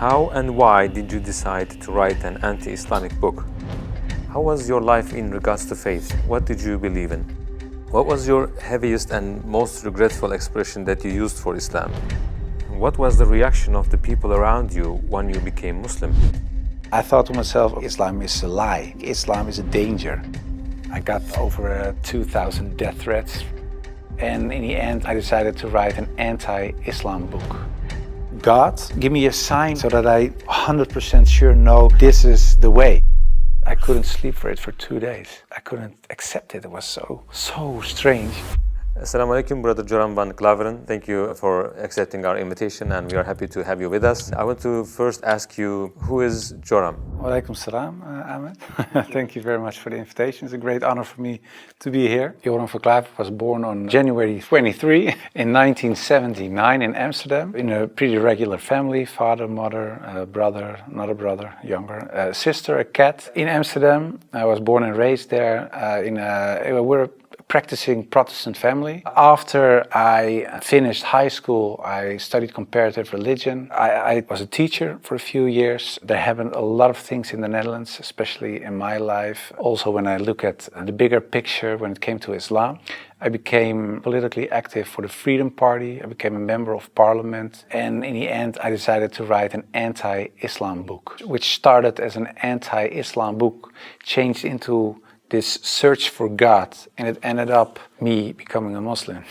How and why did you decide to write an anti-Islamic book? How was your life in regards to faith? What did you believe in? What was your heaviest and most regretful expression that you used for Islam? What was the reaction of the people around you when you became Muslim? I thought to myself, Islam is a lie. Islam is a danger. I got over 2,000 death threats. And in the end, I decided to write an anti-Islam book. God, give me a sign so that I 100% sure know this is the way. I couldn't sleep for it for 2 days. I couldn't accept it. It was so strange. Assalamu alaikum, Brother Joram van Klaveren. Thank you for accepting our invitation, and we are happy to have you with us. I want to first ask you, who is Joram? Wa alaikum salam, Ahmed. Thank you very much for the invitation. It's a great honor for me to be here. Joram van Klaveren was born on January 23 in 1979 in Amsterdam, in a pretty regular family, father, mother, brother, another brother, younger, a sister, a cat. In Amsterdam, I was born and raised there. We're a practicing Protestant family. After I finished high school, I studied comparative religion. I was a teacher for a few years. There happened a lot of things in the Netherlands, especially in my life. Also, when I look at the bigger picture when it came to Islam, I became politically active for the Freedom Party. I became a member of parliament. And in the end, I decided to write an anti-Islam book, which started as an anti-Islam book, changed into this search for God, and it ended up me becoming a Muslim.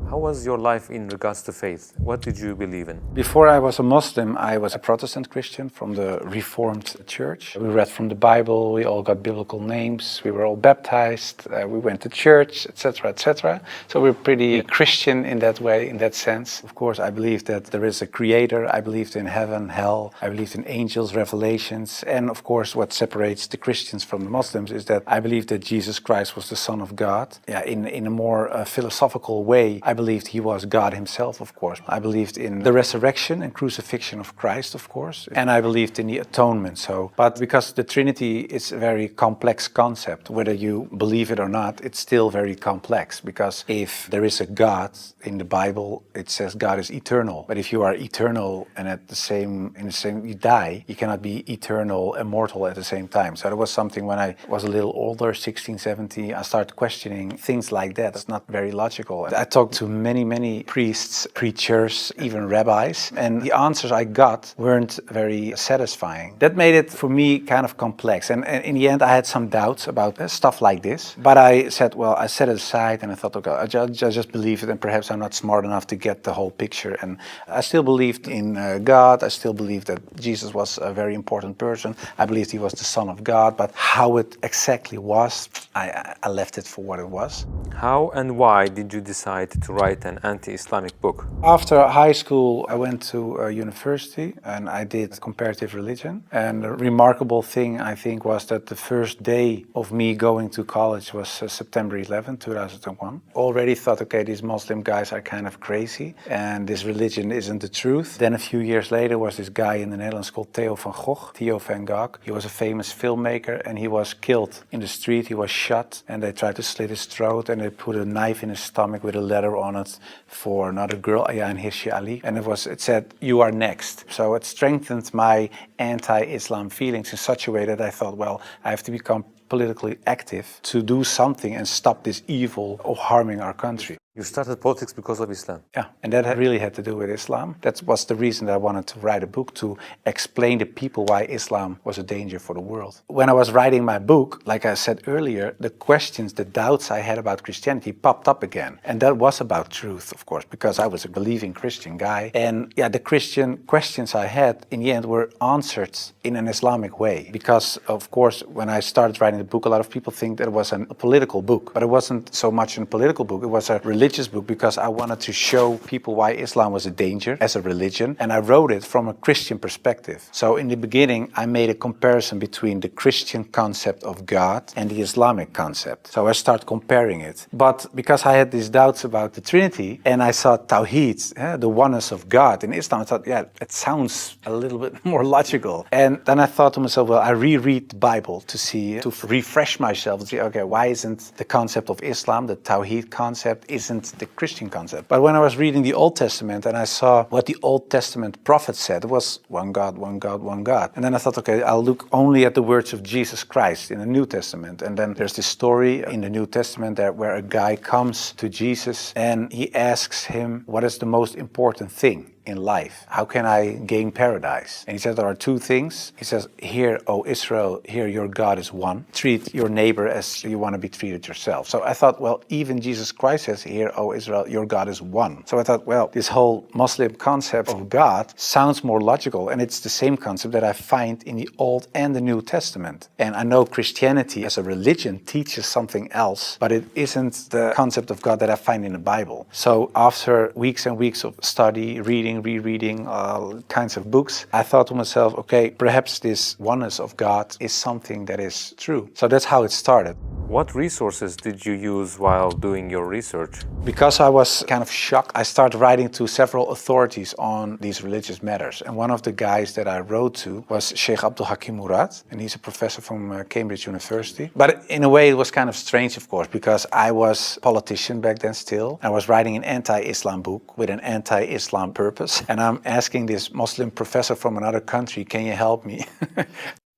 How was your life in regards to faith? What did you believe in? Before I was a Muslim, I was a Protestant Christian from the Reformed Church. We read from the Bible, we all got biblical names, we were all baptized, we went to church, etc., etc. So we're pretty Christian in that way, in that sense. Of course, I believed that there is a creator, I believed in heaven, hell, I believed in angels, revelations, and of course what separates the Christians from the Muslims is that I believe that Jesus Christ was the Son of God. In a more philosophical way, I believed he was God himself, of course. I believed in the resurrection and crucifixion of Christ, of course. And I believed in the atonement. But because the Trinity is a very complex concept, whether you believe it or not, it's still very complex. Because if there is a God in the Bible, it says God is eternal. But if you are eternal and you die, you cannot be eternal, immortal at the same time. So that was something when I was a little older, 16, 17, I started questioning things like that. It's not very logical. I talked to many priests, preachers, even rabbis, and the answers I got weren't very satisfying. That made it for me kind of complex, and in the end I had some doubts about stuff like this, but I said, well, I set it aside and I thought, okay, I just believe it, and perhaps I'm not smart enough to get the whole picture. And I still believed in God, I still believed that Jesus was a very important person, I believed he was the Son of God, but how it exactly was, I left it for what it was. How and why did you decide to write an anti-Islamic book? After high school, I went to university and I did comparative religion. And the remarkable thing, I think, was that the first day of me going to college was September 11, 2001. Already thought, okay, these Muslim guys are kind of crazy and this religion isn't the truth. Then a few years later was this guy in the Netherlands called Theo van Gogh. He was a famous filmmaker and he was killed in the street. He was shot and they tried to slit his throat and they put a knife in his stomach with a letter on it for another girl, Ayaan Hirsi Ali, and it said, "You are next." So it strengthened my anti-Islam feelings in such a way that I thought, well, I have to become politically active to do something and stop this evil of harming our country. You started politics because of Islam? Yeah, and that really had to do with Islam. That was the reason that I wanted to write a book, to explain to people why Islam was a danger for the world. When I was writing my book, like I said earlier, the questions, the doubts I had about Christianity popped up again. And that was about truth, of course, because I was a believing Christian guy. And yeah, the Christian questions I had, in the end, were answered in an Islamic way. Because, of course, when I started writing the book, a lot of people think that it was a political book. But it wasn't so much a political book, it was a religious book, because I wanted to show people why Islam was a danger as a religion, and I wrote it from a Christian perspective. So in the beginning I made a comparison between the Christian concept of God and the Islamic concept. So I started comparing it. But because I had these doubts about the Trinity and I saw Tawheed, the oneness of God in Islam, I thought, yeah, it sounds a little bit more logical. And then I thought to myself, well, I reread the Bible to refresh myself and see, okay, why isn't the concept of Islam, the Tawheed concept, isn't isn't the Christian concept. But when I was reading the Old Testament and I saw what the Old Testament prophets said, it was one God, one God, one God. And then I thought, okay, I'll look only at the words of Jesus Christ in the New Testament. And then there's this story in the New Testament where a guy comes to Jesus and he asks him, what is the most important thing in life? How can I gain paradise? And he said there are two things. He says, hear, O Israel, hear your God is one. Treat your neighbor as you want to be treated yourself. So I thought, well, even Jesus Christ says, hear, O Israel, your God is one. So I thought, well, this whole Muslim concept of God sounds more logical, and it's the same concept that I find in the Old and the New Testament. And I know Christianity as a religion teaches something else, but it isn't the concept of God that I find in the Bible. So after weeks and weeks of study, rereading all kinds of books, I thought to myself, okay, perhaps this oneness of God is something that is true. So that's how it started. What resources did you use while doing your research? Because I was kind of shocked, I started writing to several authorities on these religious matters. And one of the guys that I wrote to was Sheikh Abdul Hakim Murad, and he's a professor from Cambridge University. But in a way, it was kind of strange, of course, because I was a politician back then still. I was writing an anti-Islam book with an anti-Islam purpose. And I'm asking this Muslim professor from another country, can you help me?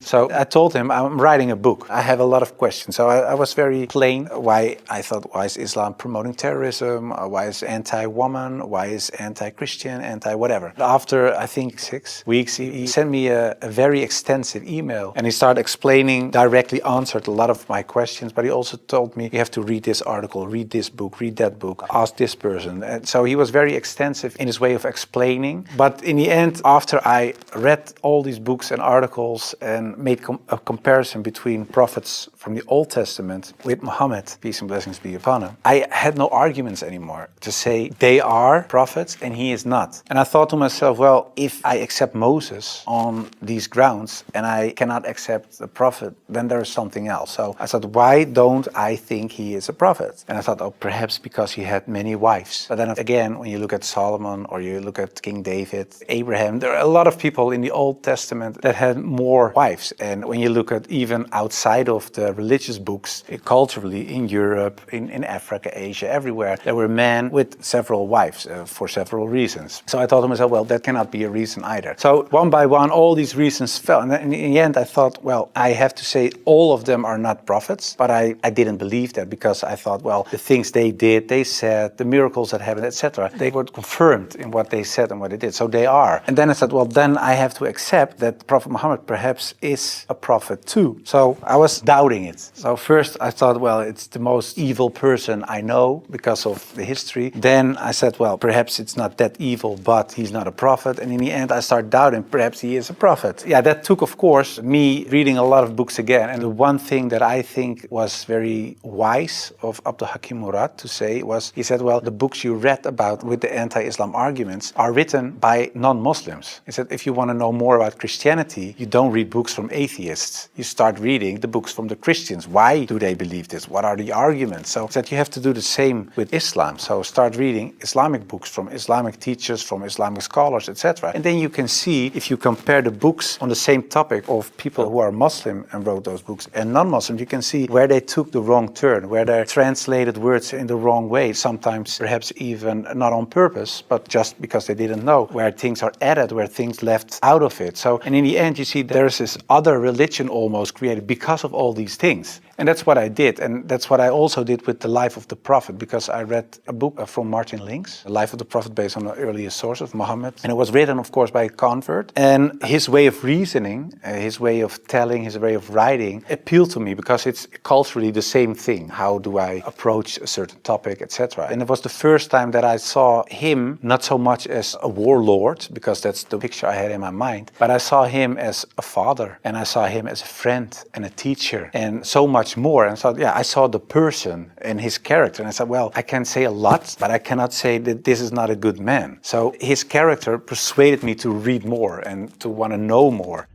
So I told him, I'm writing a book. I have a lot of questions. So I was very plain why I thought, why is Islam promoting terrorism? Why is anti-woman? Why is anti-Christian? Anti-whatever. After, I think, 6 weeks, he sent me a very extensive email. And he started explaining, directly answered a lot of my questions. But he also told me, you have to read this article, read this book, read that book, ask this person. And so he was very extensive in his way of explaining. But in the end, after I read all these books and articles and made a comparison between prophets from the Old Testament with Muhammad, peace and blessings be upon him, I had no arguments anymore to say they are prophets and he is not. And I thought to myself, well, if I accept Moses on these grounds and I cannot accept the prophet, then there is something else. So I thought, why don't I think he is a prophet? And I thought, oh, perhaps because he had many wives. But then again, when you look at Solomon or you look at King David, Abraham, there are a lot of people in the Old Testament that had more wives. And when you look at even outside of the religious books, culturally in Europe, in Africa, Asia, everywhere, there were men with several wives for several reasons. So I thought to myself, well, that cannot be a reason either. So one by one, all these reasons fell. And then in the end, I thought, well, I have to say all of them are not prophets. But I didn't believe that because I thought, well, the things they did, they said, the miracles that happened, etc., they were confirmed in what they said and what they did. So they are. And then I said, well, then I have to accept that Prophet Muhammad perhaps is a prophet too. So I was doubting it. So first I thought, well, it's the most evil person I know because of the history. Then I said, well, perhaps it's not that evil, but he's not a prophet. And in the end I started doubting, perhaps he is a prophet. Yeah, that took, of course, me reading a lot of books again. And the one thing that I think was very wise of Abdul Hakim Murad to say was, he said, well, the books you read about with the anti-Islam arguments are written by non-Muslims. He said, if you want to know more about Christianity, you don't read books from atheists. You start reading the books from the Christians. Why do they believe this? What are the arguments? So that you have to do the same with Islam. So start reading Islamic books from Islamic teachers, from Islamic scholars, etc. And then you can see, if you compare the books on the same topic of people who are Muslim and wrote those books and non-Muslim, you can see where they took the wrong turn, where they translated words in the wrong way, sometimes perhaps even not on purpose, but just because they didn't know, where things are added, where things left out of it. So, and in the end, you see there's this other religion almost created because of all these things. And that's what I did. And that's what I also did with the life of the Prophet, because I read a book from Martin Links, The Life of the Prophet, based on the earliest source of Muhammad. And it was written, of course, by a convert. And his way of reasoning, his way of telling, his way of writing appealed to me because it's culturally the same thing. How do I approach a certain topic, etc. And it was the first time that I saw him not so much as a warlord, because that's the picture I had in my mind, but I saw him as a father, and I saw him as a friend and a teacher, and so much more. And so, I saw the person and his character, and I said, well, I can say a lot, but I cannot say that this is not a good man. So his character persuaded me to read more and to want to know more.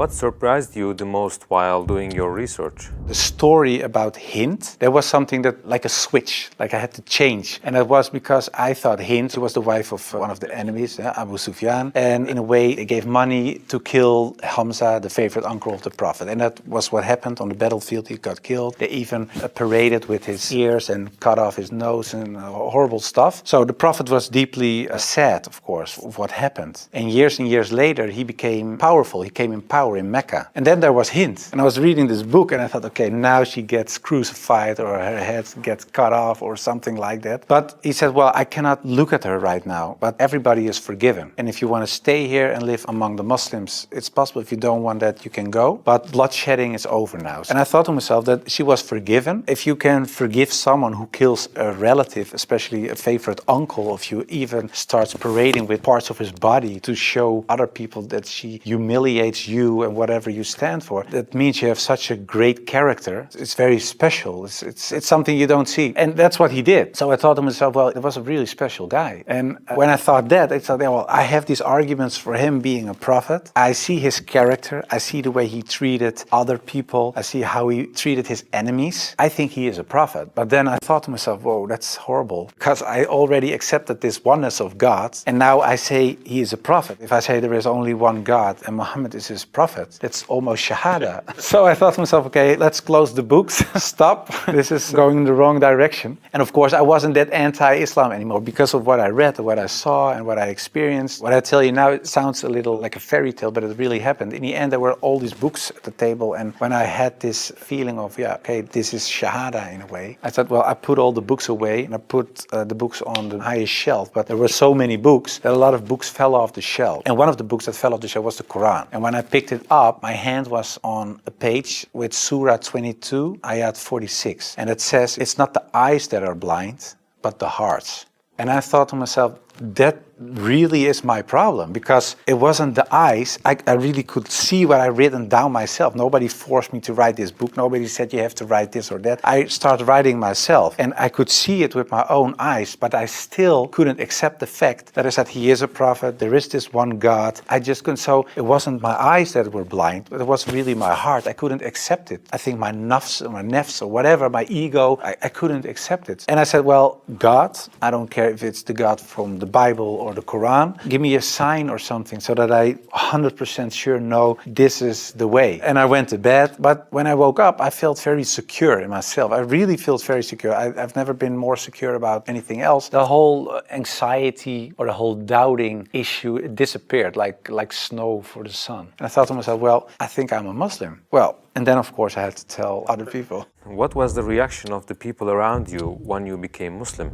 What surprised you the most while doing your research? The story about Hind, there was something that, like a switch, like I had to change. And that was because I thought Hind was the wife of one of the enemies, Abu Sufyan. And in a way, they gave money to kill Hamza, the favorite uncle of the Prophet. And that was what happened on the battlefield. He got killed. They even paraded with his ears and cut off his nose and horrible stuff. So the Prophet was deeply sad, of course, of what happened. And years later, he became powerful. He came in power in Mecca. And then there was Hind. And I was reading this book and I thought, okay, now she gets crucified or her head gets cut off or something like that. But he said, well, I cannot look at her right now, but everybody is forgiven. And if you want to stay here and live among the Muslims, it's possible. If you don't want that, you can go. But bloodshedding is over now. And I thought to myself that she was forgiven. If you can forgive someone who kills a relative, especially a favorite uncle of you, even starts parading with parts of his body to show other people that she humiliates you and whatever you stand for, that means you have such a great character. It's very special. It's something you don't see. And that's what he did. So I thought to myself, well, it was a really special guy. And when I thought that, I thought, well, I have these arguments for him being a prophet. I see his character. I see the way he treated other people. I see how he treated his enemies. I think he is a prophet. But then I thought to myself, whoa, that's horrible. Because I already accepted this oneness of God. And now I say he is a prophet. If I say there is only one God and Muhammad is his prophet, that's almost shahada. So I thought to myself, okay, let's close the books. Stop. This is going in the wrong direction. And of course, I wasn't that anti-Islam anymore because of what I read, what I saw, and what I experienced. What I tell you now, it sounds a little like a fairy tale, but it really happened. In the end, there were all these books at the table. And when I had this feeling of, yeah, okay, this is shahada in a way, I thought, well, I put all the books away and I put the books on the highest shelf. But there were so many books that a lot of books fell off the shelf. And one of the books that fell off the shelf was the Quran. And when I picked it up, my hand was on a page with Surah 22, Ayat 46. And it says, it's not the eyes that are blind, but the hearts. And I thought to myself, that really is my problem, because it wasn't the eyes. I really could see what I written down myself. Nobody forced me to write this book. Nobody said you have to write this or that. I started writing myself and I could see it with my own eyes, but I still couldn't accept the fact that I said he is a prophet, there is this one God. I just couldn't. So it wasn't my eyes that were blind, but it was really my heart. I couldn't accept it. I think my nafs or whatever, my ego, I couldn't accept it. And I said, well, God, I don't care if it's the God from the Bible or the Quran, give me a sign or something so that I 100% sure know this is the way. And I went to bed, but when I woke up, I felt very secure in myself. I really felt very secure. I've never been more secure about anything else. The whole anxiety or the whole doubting issue disappeared like snow for the sun. And I thought to myself, well, I think I'm a Muslim. Well, and then of course I had to tell other people. What was the reaction of the people around you when you became Muslim?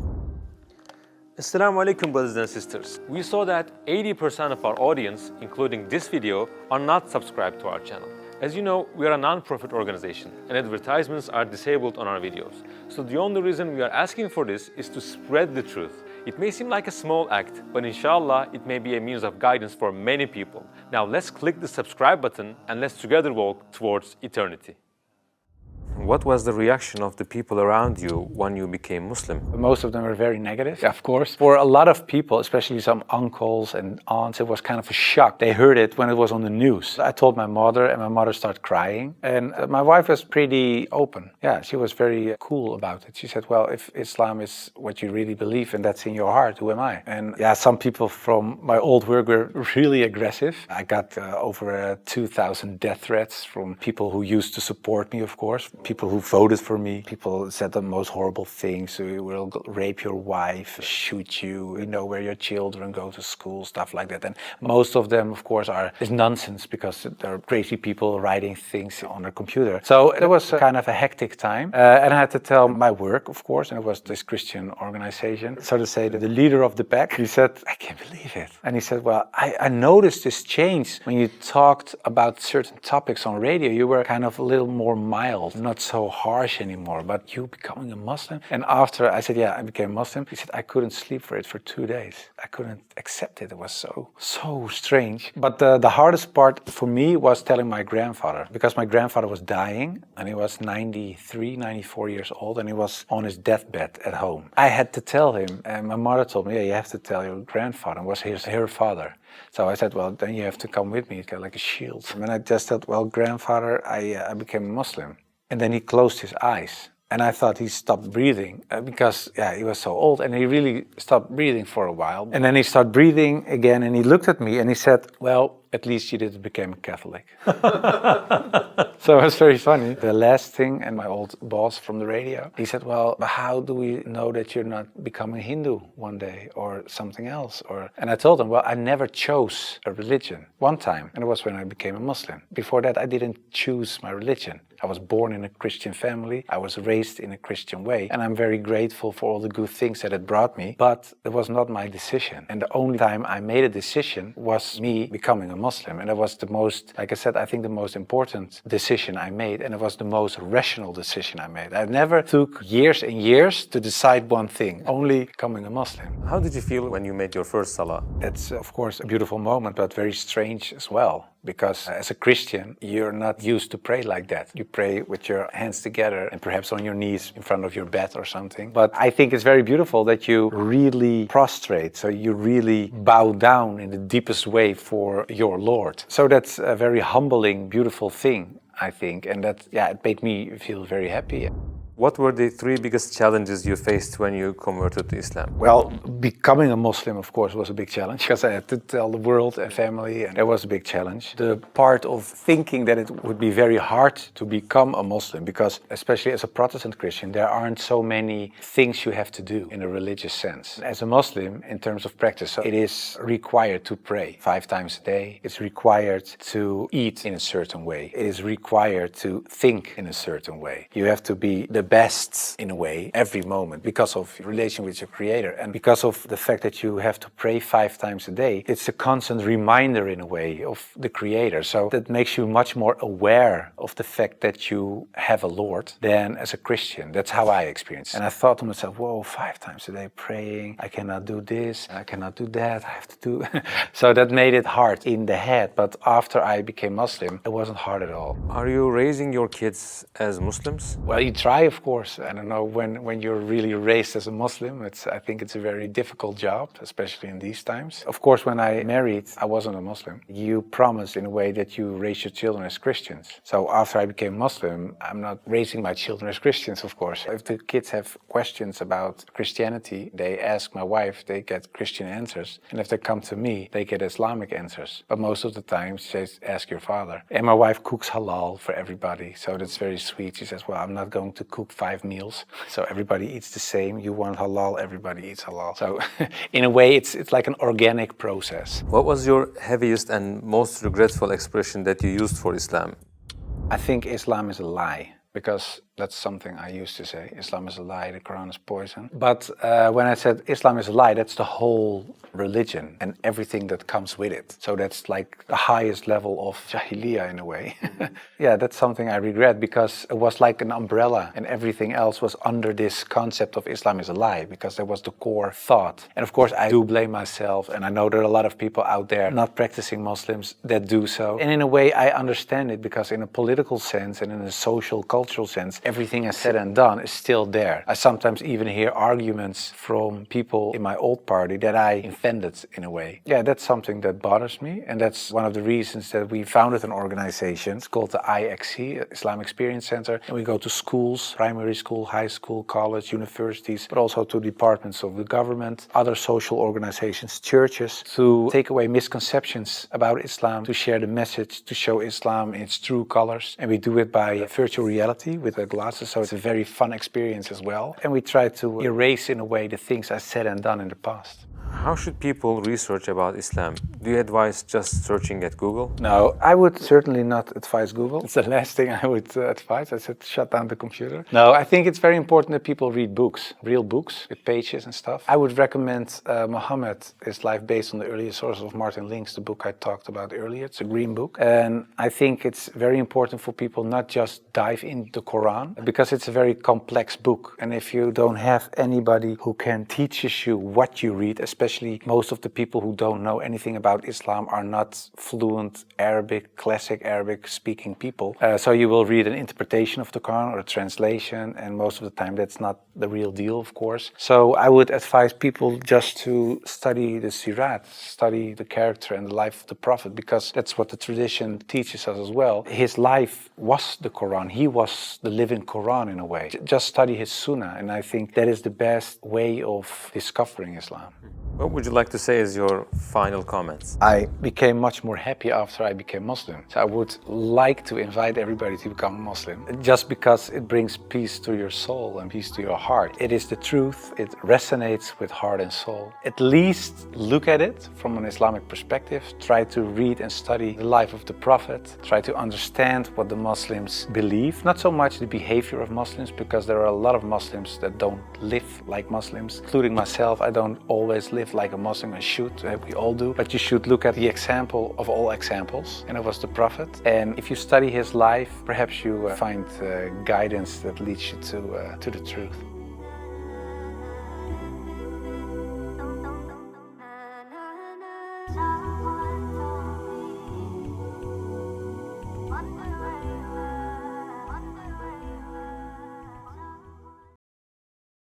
Assalamu alaikum, brothers and sisters. We saw that 80% of our audience, including this video, are not subscribed to our channel. As you know, we are a non-profit organization and advertisements are disabled on our videos. So the only reason we are asking for this is to spread the truth. It may seem like a small act, but inshallah, it may be a means of guidance for many people. Now let's click the subscribe button and let's together walk towards eternity. What was the reaction of the people around you when you became Muslim? Most of them were very negative, of course. For a lot of people, especially some uncles and aunts, it was kind of a shock. They heard it when it was on the news. I told my mother, and my mother started crying. And my wife was pretty open. Yeah, she was very cool about it. She said, well, if Islam is what you really believe and that's in your heart, who am I? And yeah, some people from my old work were really aggressive. I got over 2,000 death threats from people who used to support me, of course. People who voted for me. People said the most horrible things. We will rape your wife, shoot you, we know where your children go to school, stuff like that. And most of them, of course, is nonsense because they're crazy people writing things on their computer. So it was kind of a hectic time. And I had to tell my work, of course, and it was this Christian organization. So to say that the leader of the pack, he said, I can't believe it. And he said, well, I noticed this change when you talked about certain topics on radio. You were kind of a little more mild, not so harsh anymore, but you becoming a Muslim? And after I said, yeah, I became Muslim, he said, I couldn't sleep for it for 2 days. I couldn't accept it. It was so strange. But the hardest part for me was telling my grandfather, because my grandfather was dying and he was 93, 94 years old and he was on his deathbed at home. I had to tell him, and my mother told me, yeah, you have to tell your grandfather. It was her father. So I said, well, then you have to come with me. It's got like a shield. And I just said, well, grandfather, I became a Muslim. And then he closed his eyes. And I thought he stopped breathing because, he was so old. And he really stopped breathing for a while. And then he started breathing again. And he looked at me and he said, well, at least you didn't become a Catholic. So it was very funny. The last thing, and my old boss from the radio, he said, well, but how do we know that you're not becoming Hindu one day or something else? And I told him, well, I never chose a religion. One time, and it was when I became a Muslim. Before that, I didn't choose my religion. I was born in a Christian family. I was raised in a Christian way. And I'm very grateful for all the good things that it brought me. But it was not my decision. And the only time I made a decision was me becoming a Muslim. And it was the most, like I said, I think the most important decision I made. And it was the most rational decision I made. I never took years and years to decide one thing, only becoming a Muslim. How did you feel when you made your first salah? It's, of course, a beautiful moment, but very strange as well. Because as a Christian, you're not used to pray like that. You pray with your hands together and perhaps on your knees in front of your bed or something. But I think it's very beautiful that you really prostrate. So you really bow down in the deepest way for your Lord. So that's a very humbling, beautiful thing, I think. And that, it made me feel very happy. What were the 3 biggest challenges you faced when you converted to Islam? Well, becoming a Muslim, of course, was a big challenge because I had to tell the world and family, and that was a big challenge. The part of thinking that it would be very hard to become a Muslim because, especially as a Protestant Christian, there aren't so many things you have to do in a religious sense. As a Muslim, in terms of practice, so it is required to pray 5 times a day. It's required to eat in a certain way. It is required to think in a certain way. You have to be the best in a way every moment because of your relation with your Creator and because of the fact that you have to pray 5 times a day. It's a constant reminder in a way of the Creator. So that makes you much more aware of the fact that you have a Lord than as a Christian. That's how I experienced it. And I thought to myself, whoa, 5 times a day praying, I cannot do this, I cannot do that, I have to do. So that made it hard in the head. But after I became Muslim, it wasn't hard at all. Are you raising your kids as Muslims? Well, you try, of course. I don't know, when you're really raised as a Muslim, I think it's a very difficult job, especially in these times. Of course, when I married, I wasn't a Muslim. You promise in a way that you raise your children as Christians. So after I became Muslim, I'm not raising my children as Christians, of course. If the kids have questions about Christianity, they ask my wife, they get Christian answers. And if they come to me, they get Islamic answers. But most of the time, she says, ask your father. And my wife cooks halal for everybody. So that's very sweet. She says, well, I'm not going to cook 5 meals, so everybody eats the same. You want halal, everybody eats halal. So in a way, it's like an organic process. What was your heaviest and most regretful expression that you used for Islam? I think Islam is a lie, because that's something I used to say. Islam is a lie, the Quran is poison. But when I said Islam is a lie, that's the whole religion and everything that comes with it. So that's like the highest level of jahiliyyah in a way. That's something I regret because it was like an umbrella and everything else was under this concept of Islam is a lie because that was the core thought. And of course, I do blame myself, and I know there are a lot of people out there not practicing Muslims that do so. And in a way, I understand it because in a political sense and in a social, cultural sense, everything I said and done is still there. I sometimes even hear arguments from people in my old party that I offended in a way. That's something that bothers me, and that's one of the reasons that we founded an organization. It's called the IXC, Islam Experience Center, and we go to schools, primary school, high school, college, universities, but also to departments of the government, other social organizations, churches, to take away misconceptions about Islam, to share the message, to show Islam in its true colors. And we do it by virtual reality with the glasses, so it's a very fun experience as well. And we try to erase in a way the things I said and done in the past. How should people research about Islam? Do you advise just searching at Google? No, I would certainly not advise Google. It's the last thing I would advise. I said shut down the computer. No, I think it's very important that people read books, real books with pages and stuff. I would recommend Muhammad, His Life Based on the Earlier Sources of Martin Link's, the book I talked about earlier. It's a green book. And I think it's very important for people not just dive into the Quran, because it's a very complex book. And if you don't have anybody who can teach you what you read, especially most of the people who don't know anything about Islam are not fluent Arabic, classic Arabic speaking people. So you will read an interpretation of the Quran or a translation, and most of the time that's not the real deal, of course. So I would advise people just to study the Sirat, study the character and the life of the Prophet, because that's what the tradition teaches us as well. His life was the Quran. He was the living Quran in a way. Just study his Sunnah, and I think that is the best way of discovering Islam. What would you like to say as your final comments? I became much more happy after I became Muslim. So I would like to invite everybody to become Muslim, just because it brings peace to your soul and peace to your heart. It is the truth. It resonates with heart and soul. At least look at it from an Islamic perspective. Try to read and study the life of the Prophet. Try to understand what the Muslims believe. Not so much the behavior of Muslims, because there are a lot of Muslims that don't live like Muslims, including myself. I don't always live like a Muslim. I should, we all do, but you should look at the example of all examples, and it was the Prophet. And if you study his life, perhaps you find guidance that leads you to the truth.